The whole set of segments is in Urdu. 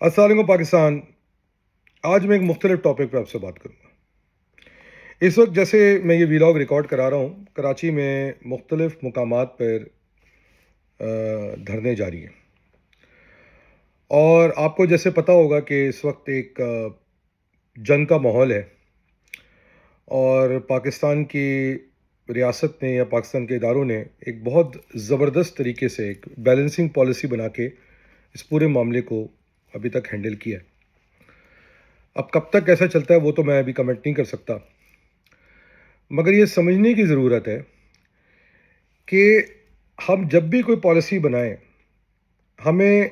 السلام علیکم پاکستان. آج میں ایک مختلف ٹاپک پہ آپ سے بات کروں گا. اس وقت جیسے میں یہ ویلاگ ریکارڈ کرا رہا ہوں، کراچی میں مختلف مقامات پر دھرنے جاری ہیں. اور آپ کو جیسے پتہ ہوگا کہ اس وقت ایک جنگ کا ماحول ہے، اور پاکستان کی ریاست نے یا پاکستان کے اداروں نے ایک بہت زبردست طریقے سے ایک بیلنسنگ پالیسی بنا کے اس پورے معاملے کو ابھی تک ہینڈل کیا ہے. اب کب تک ایسا چلتا ہے وہ تو میں ابھی کمنٹ نہیں کر سکتا، مگر یہ سمجھنے کی ضرورت ہے کہ ہم جب بھی کوئی پالیسی بنائیں، ہمیں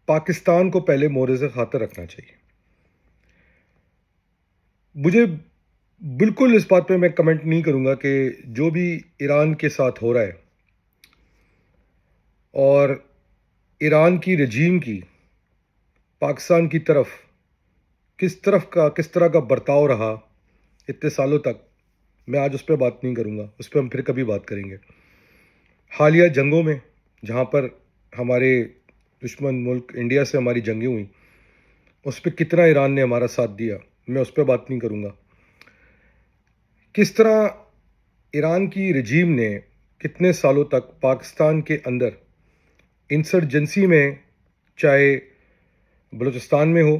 پاکستان کو پہلے مورد خاطر رکھنا چاہیے. مجھے بالکل اس بات پہ میں کمنٹ نہیں کروں گا کہ جو بھی ایران کے ساتھ ہو رہا ہے اور ایران کی رجیم کی پاکستان کی طرف کس طرح کا برتاؤ رہا اتنے سالوں تک، میں آج اس پہ بات نہیں کروں گا. اس پہ ہم پھر کبھی بات کریں گے. حالیہ جنگوں میں جہاں پر ہمارے دشمن ملک انڈیا سے ہماری جنگیں ہوئیں، اس پہ کتنا ایران نے ہمارا ساتھ دیا، میں اس پہ بات نہیں کروں گا. کس طرح ایران کی رجیم نے کتنے سالوں تک پاکستان کے اندر انسرجنسی میں، چاہے بلوچستان میں ہو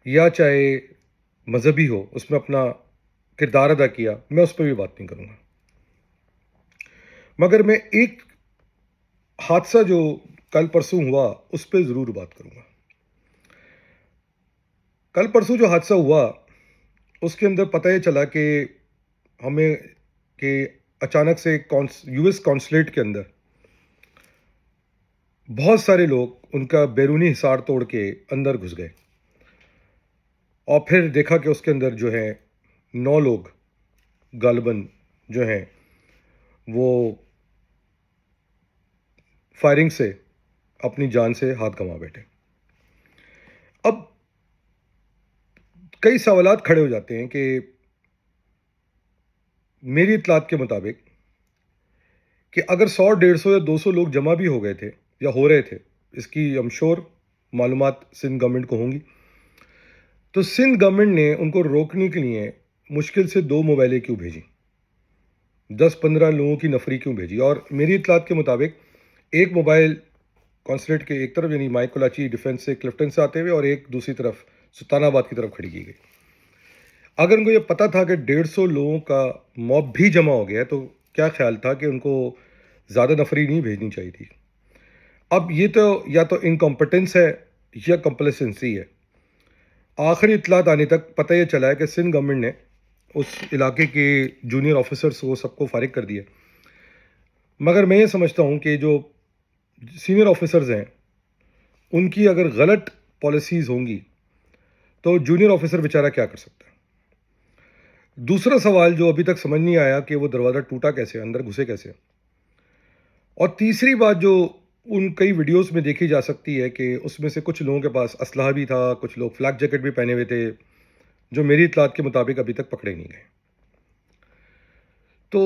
یا چاہے مذہبی ہو، اس میں اپنا کردار ادا کیا، میں اس پہ بھی بات نہیں کروں گا. مگر میں ایک حادثہ جو کل پرسوں ہوا اس پہ ضرور بات کروں گا. کل پرسوں جو حادثہ ہوا اس کے اندر پتہ یہ چلا کہ ہمیں کہ اچانک سے یو ایس کونسلیٹ کے اندر بہت سارے لوگ ان کا بیرونی حصار توڑ کے اندر گھس گئے، اور پھر دیکھا کہ اس کے اندر جو ہے 9 لوگ غالباً جو ہیں وہ فائرنگ سے اپنی جان سے ہاتھ گنوا بیٹھے. اب کئی سوالات کھڑے ہو جاتے ہیں کہ میری اطلاعات کے مطابق کہ اگر 100 150 یا 200 لوگ جمع بھی ہو گئے تھے یا ہو رہے تھے، اس کی ہم شور معلومات سندھ گورنمنٹ کو ہوں گی، تو سندھ گورنمنٹ نے ان کو روکنے کے لیے مشکل سے 2 موبائلیں کیوں بھیجی، 10-15 لوگوں کی نفری کیوں بھیجی. اور میری اطلاعات کے مطابق ایک موبائل کونسلیٹ کے ایک طرف یعنی مائک کلاچی ڈیفنس سے کلفٹن سے آتے ہوئے، اور ایک دوسری طرف سلطان آباد کی طرف کھڑی کی گئی. اگر ان کو یہ پتا تھا کہ 150 لوگوں کا موب بھی جمع ہو گیا ہے تو کیا خیال تھا کہ ان کو زیادہ نفری نہیں بھیجنی چاہیے تھی. اب یہ تو یا تو انکمپٹنس ہے یا کمپلیسنسی ہے. آخری اطلاعات آنے تک پتہ یہ چلا ہے کہ سندھ گورنمنٹ نے اس علاقے کے جونیئر آفیسرس کو سب کو فارغ کر دیا. مگر میں یہ سمجھتا ہوں کہ جو سینئر آفیسرز ہیں ان کی اگر غلط پالیسیز ہوں گی تو جونیئر آفیسر بیچارہ کیا کر سکتا ہے. دوسرا سوال جو ابھی تک سمجھ نہیں آیا کہ وہ دروازہ ٹوٹا کیسے، اندر گھسے کیسے. اور تیسری بات جو ان کئی ویڈیوز میں دیکھی جا سکتی ہے کہ اس میں سے کچھ لوگوں کے پاس اسلحہ بھی تھا، کچھ لوگ فلیک جیکٹ بھی پہنے ہوئے تھے، جو میری اطلاعات کے مطابق ابھی تک پکڑے نہیں گئے. تو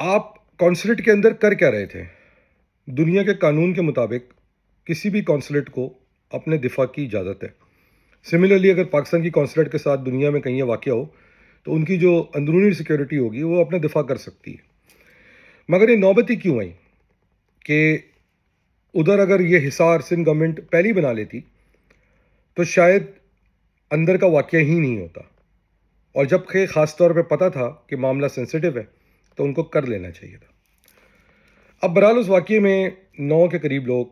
آپ کونسلیٹ کے اندر کر کیا رہے تھے؟ دنیا کے قانون کے مطابق کسی بھی کونسلیٹ کو اپنے دفاع کی اجازت ہے. سملرلی اگر پاکستان کی کونسلیٹ کے ساتھ دنیا میں کہیں یہ واقعہ ہو تو ان کی جو اندرونی سیکیورٹی ہوگی وہ اپنا دفاع کر سکتی ہے. مگر یہ نوبتی کیوں آئی کہ ادھر اگر یہ حصار سندھ گورنمنٹ پہلی بنا لیتی تو شاید اندر کا واقعہ ہی نہیں ہوتا. اور جب کہ خاص طور پہ پتہ تھا کہ معاملہ سینسیٹیو ہے تو ان کو کر لینا چاہیے تھا. اب برحال اس واقعے میں 9 کے قریب لوگ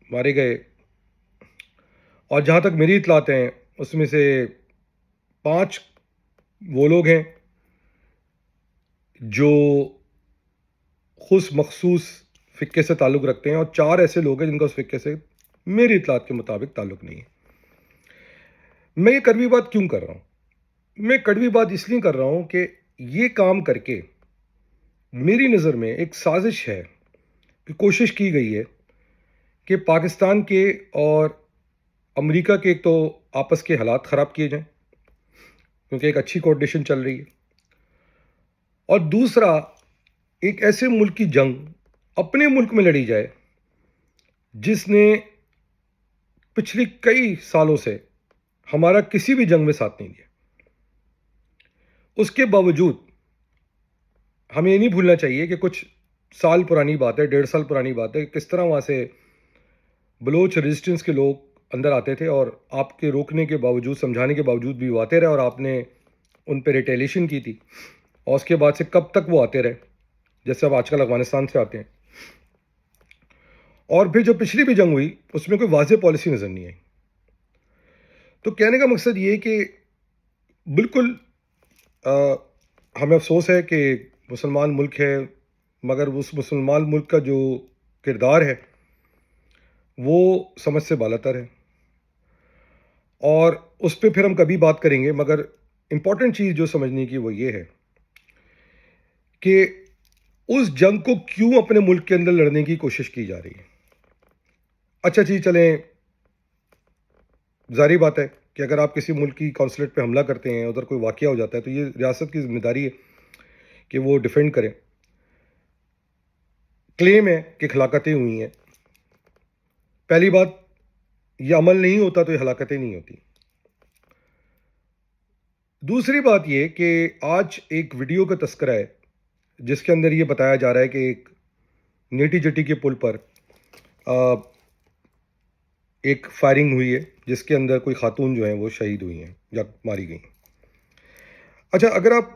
مارے گئے، اور جہاں تک میری اطلاعات ہیں اس میں سے 5 وہ لوگ ہیں جو خود مخصوص فقے سے تعلق رکھتے ہیں، اور 4 ایسے لوگ ہیں جن کا اس فقے سے میری اطلاعات کے مطابق تعلق نہیں ہے. میں یہ کڑوی بات کیوں کر رہا ہوں؟ میں کڑوی بات اس لیے کر رہا ہوں کہ یہ کام کر کے میری نظر میں ایک سازش ہے کہ کوشش کی گئی ہے کہ پاکستان کے اور امریکہ کے ایک تو آپس کے حالات خراب کیے جائیں کیونکہ ایک اچھی کوارڈینیشن چل رہی ہے، اور دوسرا ایک ایسے ملک کی جنگ اپنے ملک میں لڑی جائے جس نے پچھلی کئی سالوں سے ہمارا کسی بھی جنگ میں ساتھ نہیں دیا. اس کے باوجود ہمیں یہ نہیں بھولنا چاہیے کہ کچھ سال پرانی بات ہے, 1.5 سال پرانی بات ہے, کس طرح وہاں سے بلوچ ریزسٹنس کے لوگ اندر آتے تھے اور آپ کے روکنے کے باوجود, سمجھانے کے باوجود بھی وہ آتے رہے اور آپ نے ان پہ ریٹیلیشن کی تھی. اور اس کے بعد سے کب تک وہ آتے رہے, جیسے اب آج کل افغانستان سے آتے ہیں. اور پھر جو پچھلی بھی جنگ ہوئی اس میں کوئی واضح پالیسی نظر نہیں آئی. تو کہنے کا مقصد یہ کہ بالکل ہمیں افسوس ہے کہ مسلمان ملک ہے, مگر اس مسلمان ملک کا جو کردار ہے وہ سمجھ سے بالاتر ہے, اور اس پہ پھر ہم کبھی بات کریں گے. مگر امپورٹنٹ چیز جو سمجھنے کی وہ یہ ہے کہ اس جنگ کو کیوں اپنے ملک کے اندر لڑنے کی کوشش کی جا رہی ہے. اچھا جی چلیں, ظاہری بات ہے کہ اگر آپ کسی ملک کی قونصلیٹ پہ حملہ کرتے ہیں, ادھر کوئی واقعہ ہو جاتا ہے, تو یہ ریاست کی ذمہ داری ہے کہ وہ ڈیفینڈ کریں. کلیم ہے کہ ہلاکتیں ہوئی ہیں. پہلی بات, یہ عمل نہیں ہوتا تو یہ ہلاکتیں نہیں ہوتی. دوسری بات یہ کہ آج ایک ویڈیو کا تذکرہ ہے جس کے اندر یہ بتایا جا رہا ہے کہ ایک نیٹی جٹی کے پل پر ایک فائرنگ ہوئی ہے جس کے اندر کوئی خاتون جو ہیں وہ شہید ہوئی ہیں یا ماری گئی. اچھا, اگر آپ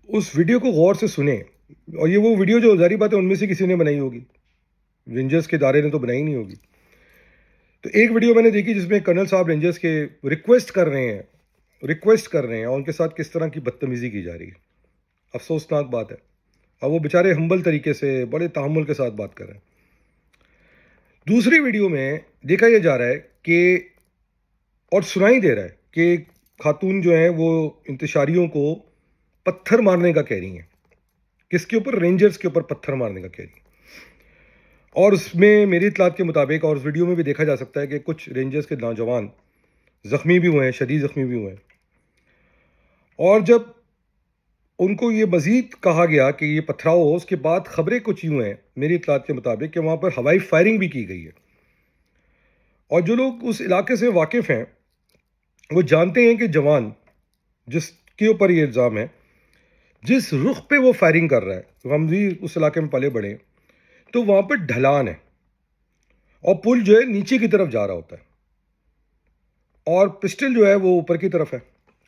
اس ویڈیو کو غور سے سنیں, اور یہ وہ ویڈیو جو ظاہری بات ہے ان میں سے کسی نے بنائی ہوگی, رینجرز کے ادارے نے تو بنائی نہیں ہوگی. تو ایک ویڈیو میں نے دیکھی جس میں کرنل صاحب رینجرز کے ریکویسٹ کر رہے ہیں اور ان کے ساتھ کس طرح کی بدتمیزی کی جا رہی ہے. افسوسناک بات ہے. اور وہ بیچارے ہمبل طریقے سے بڑے تحمل کے ساتھ بات کر رہے ہیں. دوسری ویڈیو میں دیکھا یہ جا رہا ہے کہ, اور سنائی دے رہا ہے کہ خاتون جو ہیں وہ انتشاریوں کو پتھر مارنے کا کہہ رہی ہیں. کس کے اوپر؟ رینجرز کے اوپر پتھر مارنے کا کہہ رہی ہیں. اور اس میں میری اطلاعات کے مطابق, اور اس ویڈیو میں بھی دیکھا جا سکتا ہے کہ کچھ رینجرز کے نوجوان زخمی بھی ہوئے ہیں, شدید زخمی بھی ہوئے ہیں. اور جب ان کو یہ مزید کہا گیا کہ یہ پتھراؤ ہو, اس کے بعد خبریں کچھ یوں ہیں میری اطلاعات کے مطابق کہ وہاں پر ہوائی فائرنگ بھی کی گئی ہے. اور جو لوگ اس علاقے سے واقف ہیں وہ جانتے ہیں کہ جوان جس کے اوپر یہ الزام ہے, جس رخ پہ وہ فائرنگ کر رہا ہے, ہم بھی اس علاقے میں پلے بڑھے, تو وہاں پہ ڈھلان ہے اور پل جو ہے نیچے کی طرف جا رہا ہوتا ہے, اور پسٹل جو ہے وہ اوپر کی طرف ہے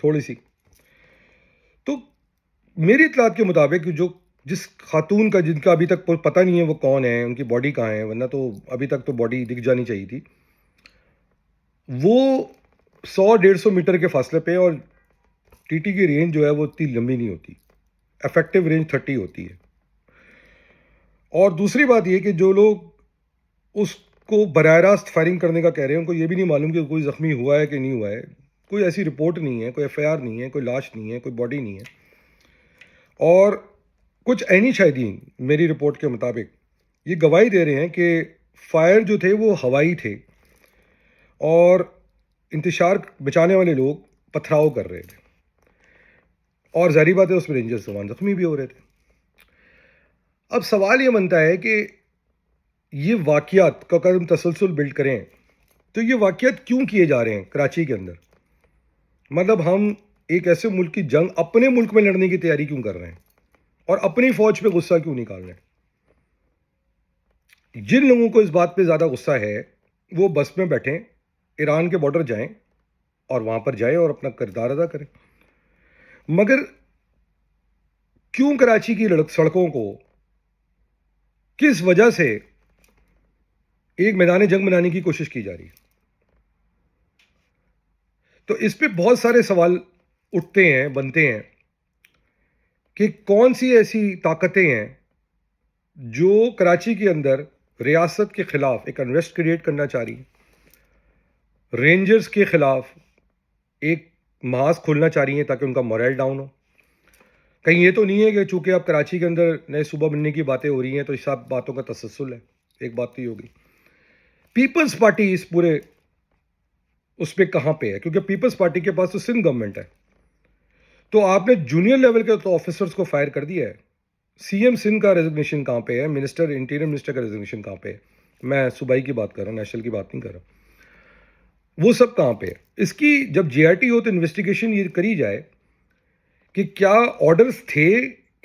تھوڑی سی. تو میری اطلاعات کے مطابق جس خاتون کا, جن کا ابھی تک پتہ نہیں ہے وہ کون ہے, ان کی باڈی کہاں ہے, ورنہ تو ابھی تک تو باڈی دکھ جانی چاہیے تھی, وہ 100-150 میٹر کے فاصلے پہ, اور ٹی ٹی کی رینج جو ہے وہ اتنی لمبی نہیں ہوتی, افیکٹو رینج 30 ہوتی ہے. اور دوسری بات یہ کہ جو لوگ اس کو براہ راست فائرنگ کرنے کا کہہ رہے ہیں ان کو یہ بھی نہیں معلوم کہ کوئی زخمی ہوا ہے کہ نہیں ہوا ہے. کوئی ایسی رپورٹ نہیں ہے, کوئی ایف آئی آر نہیں ہے, کوئی لاش نہیں ہے, کوئی باڈی نہیں ہے. اور کچھ عینی شاہدین میری رپورٹ کے مطابق یہ گواہی دے رہے ہیں کہ فائر جو تھے وہ ہوائی تھے, اور انتشار بچانے والے لوگ پتھراؤ کر رہے تھے, اور ظاہری بات ہے اس میں رینجرز جوان زخمی بھی ہو رہے تھے. اب سوال یہ بنتا ہے کہ یہ واقعات کا اگر ہم تسلسل بلڈ کریں تو یہ واقعات کیوں کیے جا رہے ہیں کراچی کے اندر؟ مطلب ہم ایک ایسے ملک کی جنگ اپنے ملک میں لڑنے کی تیاری کیوں کر رہے ہیں, اور اپنی فوج پہ غصہ کیوں نکال رہے ہیں؟ جن لوگوں کو اس بات پہ زیادہ غصہ ہے وہ بس میں بیٹھیں, ایران کے بارڈر جائیں, اور وہاں پر جائیں اور اپنا کردار ادا کریں. مگر کیوں کراچی کی سڑکوں کو کس وجہ سے ایک میدان جنگ بنانے کی کوشش کی جا رہی ہے؟ تو اس پہ بہت سارے سوال اٹھتے ہیں, بنتے ہیں کہ کون سی ایسی طاقتیں ہیں جو کراچی کے اندر ریاست کے خلاف ایک انریسٹ کریٹ کرنا چاہ رہی ہیں, رینجرز کے خلاف ایک محاذ کھولنا چاہ رہی ہیں تاکہ ان کا مورائل ڈاؤن ہو. کہیں یہ تو نہیں ہے کہ چونکہ اب کراچی کے اندر نئے صوبہ بننے کی باتیں ہو رہی ہیں تو اس سب باتوں کا تسلسل ہے؟ ایک بات تو یہ ہوگی. پیپلز پارٹی اس پورے اس پہ کہاں پہ ہے؟ کیونکہ پیپلز پارٹی کے پاس تو سندھ گورنمنٹ ہے, تو آپ نے جونیئر لیول کے تو آفیسرز کو فائر کر دیا ہے. سی ایم سندھ کا ریزگنیشن کہاں پہ ہے؟ انٹیریئر منسٹر کا ریزگنیشن کہاں پہ ہے؟ میں صوبائی کی بات کر رہا ہوں, نیشنل کی بات نہیں کر رہا. وہ سب کہاں پہ ہے؟ اس کی جب جے آر ٹی ہو تو انویسٹیگیشن یہ کری جائے کہ کیا آرڈرز تھے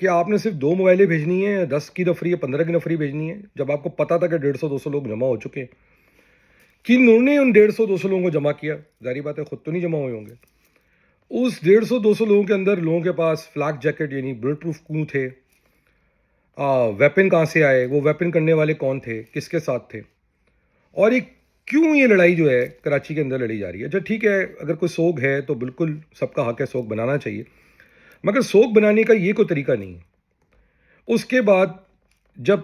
کہ آپ نے صرف 2 موبائلیں بھیجنی ہیں یا 10 کی نفری یا 15 کی نفری بھیجنی ہے، جب آپ کو پتا تھا کہ 150-200 لوگ جمع ہو چکے ہیں، کہ انہوں نے ان 150-200 لوگوں کو جمع کیا؟ ظاہری بات ہے خود تو نہیں جمع ہوئے ہوں گے. اس 150-200 لوگوں کے اندر لوگوں کے پاس فلیک جیکٹ یعنی بلٹ پروف کیوں تھے، ویپن کہاں سے آئے، وہ ویپن کرنے والے کون تھے، کس کے ساتھ تھے، اور ایک کیوں یہ لڑائی جو ہے کراچی کے اندر لڑی جا رہی ہے. اچھا ٹھیک ہے، اگر کوئی سوگ ہے تو بالکل سب کا حق ہے سوگ بنانا چاہیے، مگر سوگ بنانے کا یہ کوئی طریقہ نہیں ہے. اس کے بعد جب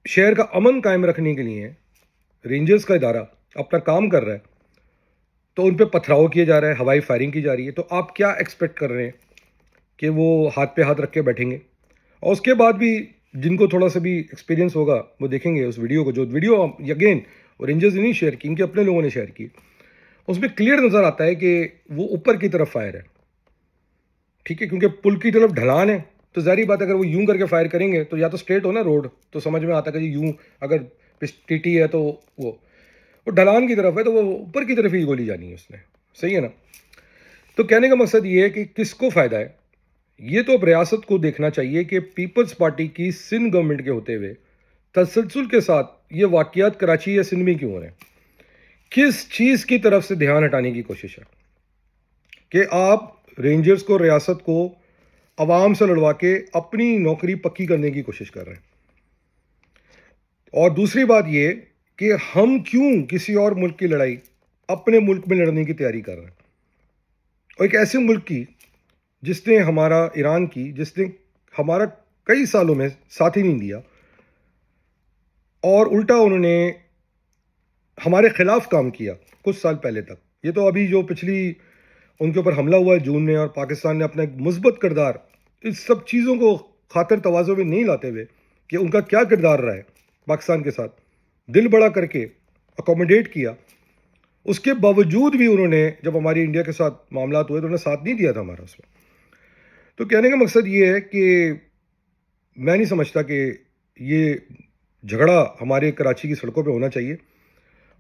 شہر کا امن قائم رکھنے کے لیے رینجرز کا ادارہ اپنا کام کر رہا ہے تو ان پہ پتھراؤ کیا جا رہا ہے، ہوائی فائرنگ کی جا رہی ہے، تو آپ کیا ایکسپیکٹ کر رہے ہیں کہ وہ ہاتھ پہ ہاتھ رکھ کے بیٹھیں گے؟ اور اس کے بعد بھی جن کو تھوڑا سا بھی ایکسپیرینس ہوگا وہ دیکھیں گے اس ویڈیو کو، جو ویڈیو اگین رینجرز نے نہیں شیئر کی، ان کے اپنے لوگوں نے شیئر کی. اس میں کلیئر نظر آتا ہے کہ وہ اوپر کی طرف فائر ہے، ٹھیک ہے، کیونکہ پل کی طرف ڈھلان ہے تو ظاہری بات اگر وہ یوں کر کے فائر کریں گے تو یا تو اسٹریٹ ہو نا روڈ تو سمجھ میں آتا ہے کہ یوں، اگر ٹی ٹی ہے تو وہ ڈھلان کی طرف ہے تو وہ اوپر کی طرف ہی گولی جانی ہے اس نے، صحیح ہے نا. تو کہنے کا مقصد یہ ہے کہ کس کو فائدہ ہے، یہ تو اب ریاست کو دیکھنا چاہیے کہ پیپلز پارٹی کی سندھ گورنمنٹ کے ہوتے ہوئے تسلسل کے ساتھ یہ واقعات کراچی یا سندھ میں کیوں ہو رہے ہیں؟ کس چیز کی طرف سے دھیان ہٹانے کی کوشش ہے کہ آپ رینجرز کو، ریاست کو عوام سے لڑوا کے اپنی نوکری پکی کرنے کی کوشش کر رہے ہیں. اور دوسری بات یہ کہ ہم کیوں کسی اور ملک کی لڑائی اپنے ملک میں لڑنے کی تیاری کر رہے ہیں، اور ایک ایسے ملک کی جس نے ہمارا، ایران کی، جس نے ہمارا کئی سالوں میں ساتھ ہی نہیں دیا، اور الٹا انہوں نے ہمارے خلاف کام کیا کچھ سال پہلے تک. یہ تو ابھی جو پچھلی ان کے اوپر حملہ ہوا ہے جون میں، اور پاکستان نے اپنا ایک مثبت کردار اس سب چیزوں کو خاطر توازو میں نہیں لاتے ہوئے کہ ان کا کیا کردار رہا ہے پاکستان کے ساتھ، دل بڑا کر کے اکوموڈیٹ کیا، اس کے باوجود بھی انہوں نے جب ہماری انڈیا کے ساتھ معاملات ہوئے تو انہوں نے ساتھ نہیں دیا تھا ہمارا اس میں. تو کہنے کا مقصد یہ ہے کہ میں نہیں سمجھتا کہ یہ جھگڑا ہمارے کراچی کی سڑکوں پہ ہونا چاہیے،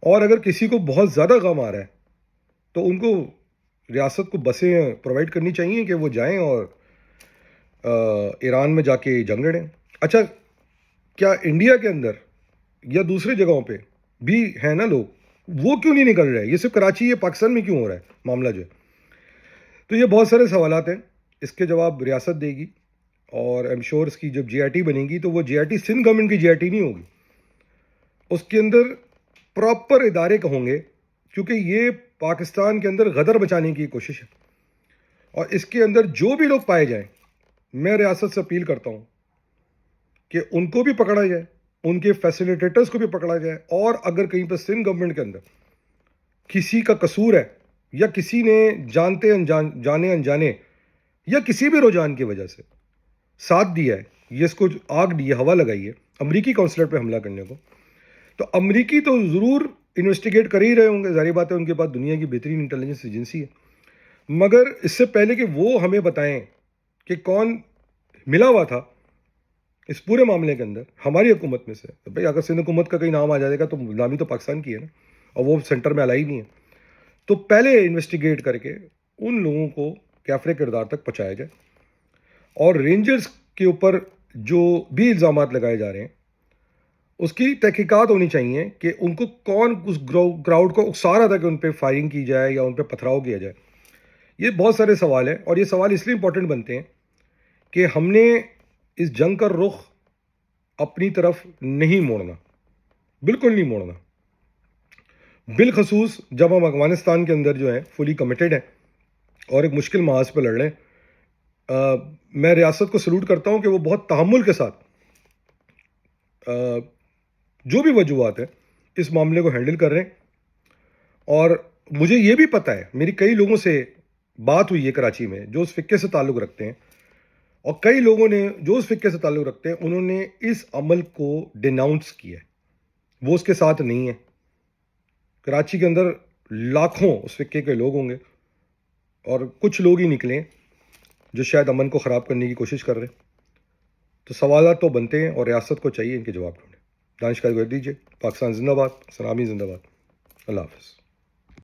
اور اگر کسی کو بہت زیادہ غم آ رہا ہے تو ان کو ریاست کو بسیں پرووائڈ کرنی چاہیے کہ وہ جائیں اور ایران میں جا کے جنگ لڑیں. اچھا کیا انڈیا کے اندر یا دوسری جگہوں پہ بھی ہیں نا لوگ، وہ کیوں نہیں نکل رہے؟ یہ صرف کراچی یا پاکستان میں کیوں ہو رہا ہے معاملہ جو ہے؟ تو یہ بہت سارے سوالات ہیں، اس کے جواب ریاست دے گی، اور ایم شور اس کی جب جے آر ٹی بنے گی تو وہ جے آر ٹی سندھ گورنمنٹ کی جے آر ٹی نہیں ہوگی، اس کے اندر پراپر ادارے ہوں گے، کیونکہ یہ پاکستان کے اندر غدر بچانے کی کوشش ہے. اور اس کے اندر جو بھی لوگ پائے جائیں، میں ریاست سے اپیل کرتا ہوں کہ ان کو بھی پکڑا جائے، ان کے فیسیلیٹیٹرز کو بھی پکڑا جائے، اور اگر کہیں پر سندھ گورنمنٹ کے اندر کسی کا قصور ہے یا کسی نے جانتے جانے انجانے یا کسی بھی رجحان کی وجہ سے ساتھ دیا ہے، یہ اس کو آگ دی ہے، ہوا لگائی ہے امریکی قونصلیٹ پہ حملہ کرنے کو، تو امریکی تو ضرور انویسٹیگیٹ کر ہی رہے ہوں گے، ظاہری بات ہے ان کے پاس دنیا کی بہترین انٹیلیجنس ایجنسی ہے. مگر اس سے پہلے کہ وہ ہمیں بتائیں کہ کون ملا ہوا تھا اس پورے معاملے کے اندر ہماری حکومت میں سے، تو بھائی اگر سندھ حکومت کا کہیں نام آ جائے گا تو نامی تو پاکستان کی ہے نا، اور وہ سینٹر میں الائی نہیں ہے، تو پہلے انویسٹیگیٹ کر کے ان لوگوں کو کیفرے کردار تک پہنچایا جائے. اور رینجرز کے اوپر جو بھی الزامات لگائے جا رہے ہیں اس کی تحقیقات ہونی چاہیے کہ ان کو کون اس کراؤڈ کو اکسا رہا تھا کہ ان پہ فائرنگ کی جائے یا ان پہ پتھراؤ کیا جائے. یہ بہت سارے سوال ہیں، اور یہ سوال اس لیے امپورٹنٹ بنتے ہیں کہ ہم نے اس جنگ کا رخ اپنی طرف نہیں موڑنا، بالکل نہیں موڑنا، بالخصوص جب ہم افغانستان کے اندر جو ہے فلی کمیٹڈ ہیں اور ایک مشکل محاذ پہ لڑ رہے ہیں. میں ریاست کو سلوٹ کرتا ہوں کہ وہ بہت تحمل کے ساتھ جو بھی وجوہات ہیں اس معاملے کو ہینڈل کر رہے ہیں. اور مجھے یہ بھی پتہ ہے، میری کئی لوگوں سے بات ہوئی ہے کراچی میں جو اس فقے سے تعلق رکھتے ہیں، اور کئی لوگوں نے جو اس فقے سے تعلق رکھتے ہیں انہوں نے اس عمل کو ڈیناؤنس کیا ہے، وہ اس کے ساتھ نہیں ہیں. کراچی کے اندر لاکھوں اس فقے کے لوگ ہوں گے، اور کچھ لوگ ہی نکلیں جو شاید امن کو خراب کرنے کی کوشش کر رہے ہیں. تو سوالات تو بنتے ہیں اور ریاست کو چاہیے ان کے جواب ڈھونڈیں. دانش کا گھر دیجیے. پاکستان زندہ باد، سلامی زندہ باد. اللہ حافظ.